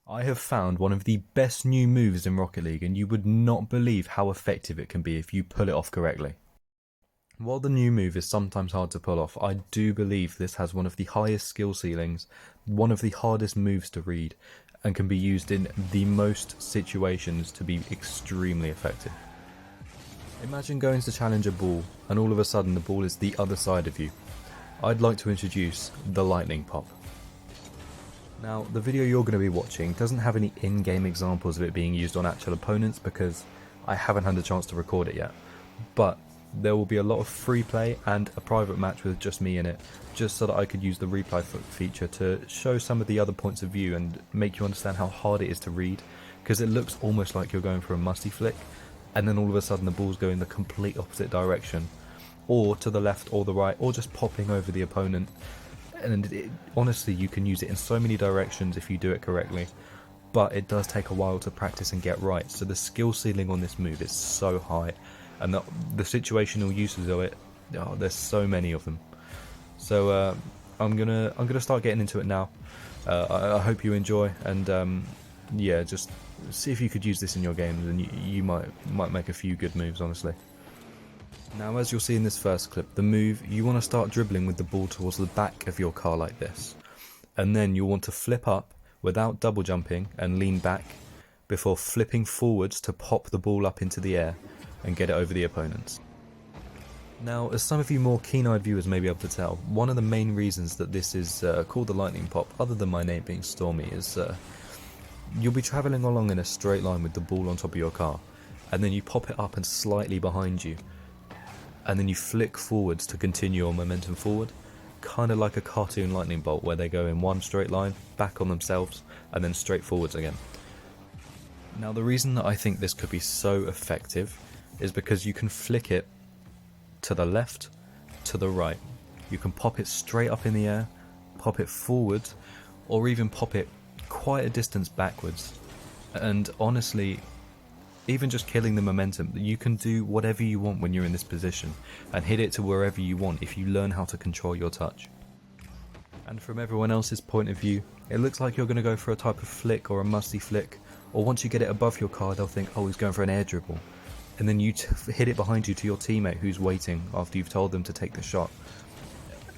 I have found one of the best new moves in Rocket League, and you would not believe how effective it can be if you pull it off correctly. While the new move is sometimes hard to pull off, I do believe this has one of the highest skill ceilings, one of the hardest moves to read, and can be used in the most situations to be extremely effective. Imagine going to challenge a ball, and all of a sudden the ball is the other side of you. I'd like to introduce the Lightning Pop. Now, the video you're going to be watching doesn't have any in-game examples of it being used on actual opponents because I haven't had the chance to record it yet, but there will be a lot of free play and a private match with just me in it, just so that I could use the replay feature to show some of the other points of view and make you understand how hard it is to read, because it looks almost like you're going for a musty flick, and then all of a sudden the ball's going the complete opposite direction, or to the left or the right, or just popping over the opponent. And honestly, you can use it in so many directions if you do it correctly, but it does take a while to practice and get right, so the skill ceiling on this move is so high, and the situational uses of it, there's so many of them. So I'm gonna start getting into it now. I hope you enjoy, and yeah, just see if you could use this in your games, and you might make a few good moves, honestly. Now, as you'll see in this first clip, the move, you want to start dribbling with the ball towards the back of your car like this, and then you'll want to flip up without double jumping and lean back before flipping forwards to pop the ball up into the air and get it over the opponents. Now, as some of you more keen-eyed viewers may be able to tell, one of the main reasons that this is called the Lightning Pop, other than my name being Stormy, is you'll be travelling along in a straight line with the ball on top of your car, and then you pop it up and slightly behind you, and then you flick forwards to continue your momentum forward, kind of like a cartoon lightning bolt where they go in one straight line, back on themselves, and then straight forwards again. Now, the reason that I think this could be so effective is because you can flick it to the left, to the right. You can pop it straight up in the air, pop it forward, or even pop it quite a distance backwards. And honestly, even just killing the momentum, you can do whatever you want when you're in this position and hit it to wherever you want if you learn how to control your touch. And from everyone else's point of view, it looks like you're going to go for a type of flick or a musty flick, or once you get it above your car they'll think, oh, he's going for an air dribble, and then you hit it behind you to your teammate who's waiting after you've told them to take the shot,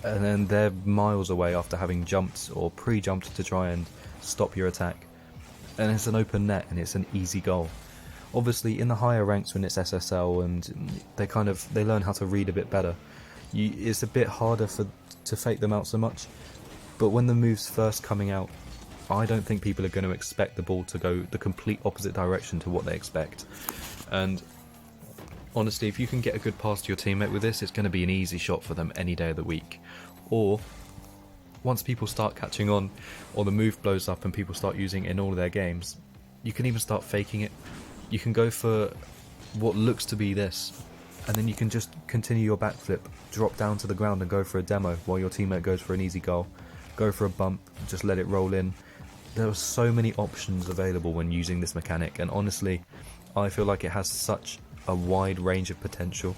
and then they're miles away after having jumped or pre-jumped to try and stop your attack, and it's an open net and it's an easy goal. Obviously in the higher ranks when it's SSL and they learn how to read a bit better, it's a bit harder to fake them out so much, but when the move's first coming out, I don't think people are going to expect the ball to go the complete opposite direction to what they expect. And honestly, if you can get a good pass to your teammate with this, it's going to be an easy shot for them any day of the week. Or once people start catching on, or the move blows up and people start using it in all of their games, you can even start faking it. You can go for what looks to be this, and then you can just continue your backflip, drop down to the ground and go for a demo while your teammate goes for an easy goal. Go for a bump, just let it roll in. There are so many options available when using this mechanic, and honestly, I feel like it has such a wide range of potential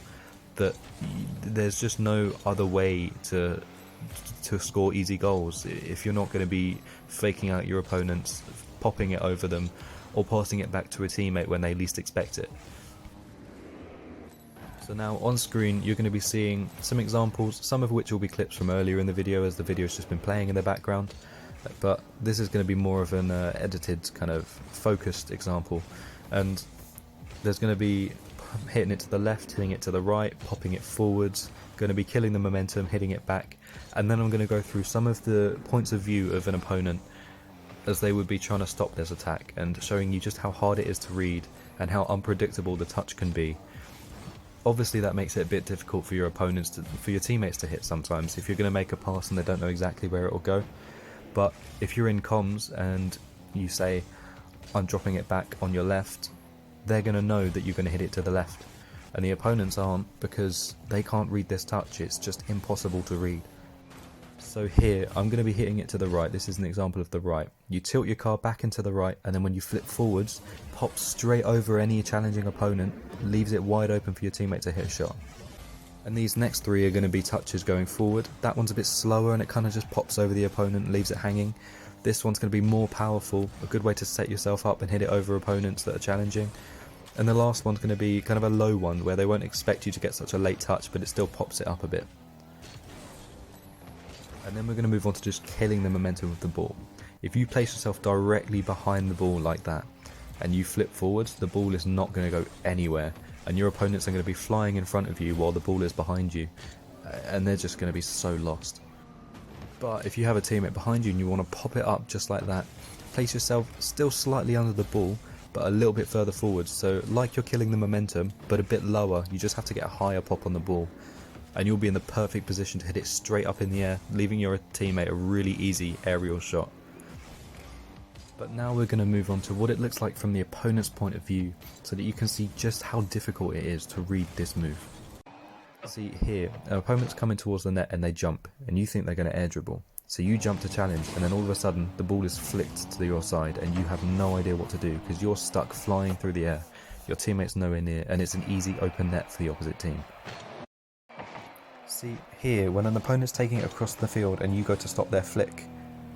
that there's just no other way to score easy goals if you're not going to be faking out your opponents, popping it over them, or passing it back to a teammate when they least expect it. So now on screen you're going to be seeing some examples, some of which will be clips from earlier in the video as the video's just been playing in the background, but this is going to be more of an edited kind of focused example, and there's going to be hitting it to the left, hitting it to the right, popping it forwards, going to be killing the momentum, hitting it back, and then I'm going to go through some of the points of view of an opponent as they would be trying to stop this attack, and showing you just how hard it is to read and how unpredictable the touch can be. Obviously that makes it a bit difficult for your opponents for your teammates to hit sometimes if you're going to make a pass and they don't know exactly where it will go. But if you're in comms and you say, I'm dropping it back on your left, they're going to know that you're going to hit it to the left, and the opponents aren't, because they can't read this touch. It's just impossible to read. So here, I'm going to be hitting it to the right. This is an example of the right. You tilt your car back into the right, and then when you flip forwards, pop straight over any challenging opponent, leaves it wide open for your teammate to hit a shot. And these next three are going to be touches going forward. That one's a bit slower and it kind of just pops over the opponent and leaves it hanging. This one's going to be more powerful, a good way to set yourself up and hit it over opponents that are challenging. And the last one's going to be kind of a low one, where they won't expect you to get such a late touch, but it still pops it up a bit. And then we're going to move on to just killing the momentum of the ball. If you place yourself directly behind the ball like that, and you flip forwards, the ball is not going to go anywhere, and your opponents are going to be flying in front of you while the ball is behind you, and they're just going to be so lost. But if you have a teammate behind you and you want to pop it up just like that, place yourself still slightly under the ball, but a little bit further forwards, so like you're killing the momentum, but a bit lower. You just have to get a higher pop on the ball, and you'll be in the perfect position to hit it straight up in the air, leaving your teammate a really easy aerial shot. But now we're going to move on to what it looks like from the opponent's point of view, so that you can see just how difficult it is to read this move. See here, an opponent's coming towards the net and they jump, and you think they're going to air dribble. So you jump to challenge, and then all of a sudden the ball is flicked to your side and you have no idea what to do because you're stuck flying through the air. Your teammate's nowhere near, and it's an easy open net for the opposite team. See here, when an opponent's taking it across the field and you go to stop their flick,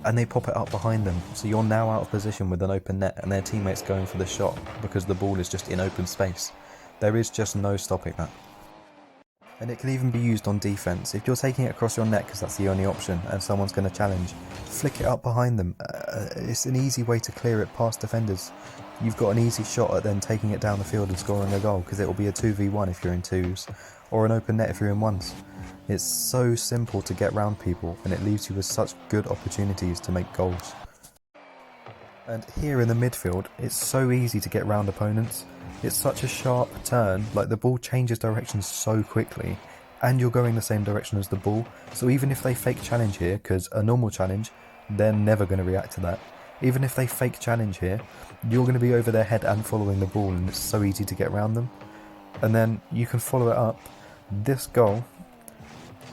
and they pop it up behind them, so you're now out of position with an open net and their teammate's going for the shot because the ball is just in open space. There is just no stopping that. And it can even be used on defense. If you're taking it across your net because that's the only option and someone's going to challenge, flick it up behind them. It's an easy way to clear it past defenders. You've got an easy shot at then taking it down the field and scoring a goal, because it will be a 2v1 if you're in twos, or an open net if you're in ones. It's so simple to get round people, and it leaves you with such good opportunities to make goals. And here in the midfield, it's so easy to get round opponents. It's such a sharp turn, like the ball changes direction so quickly, and you're going the same direction as the ball, so even if they fake challenge here, because a normal challenge, they're never going to react to that. Even if they fake challenge here, you're going to be over their head and following the ball, and it's so easy to get around them. And then you can follow it up. This goal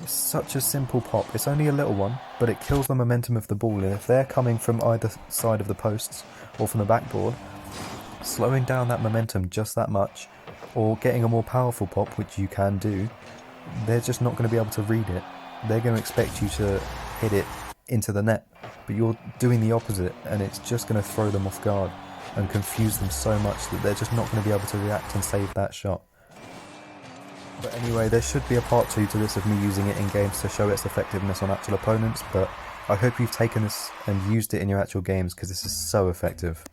is such a simple pop. It's only a little one, but it kills the momentum of the ball, and if they're coming from either side of the posts or from the backboard, slowing down that momentum just that much, or getting a more powerful pop, which you can do, they're just not going to be able to read it. They're going to expect you to hit it into the net, but you're doing the opposite, and it's just going to throw them off guard and confuse them so much that they're just not going to be able to react and save that shot. But anyway, there should be a part 2 to this of me using it in games to show its effectiveness on actual opponents, but I hope you've taken this and used it in your actual games, because this is so effective.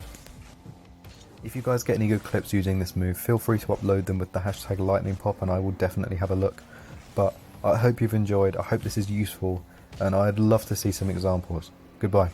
If you guys get any good clips using this move, feel free to upload them with the hashtag lightningpop and I will definitely have a look. But I hope you've enjoyed, I hope this is useful, and I'd love to see some examples. Goodbye.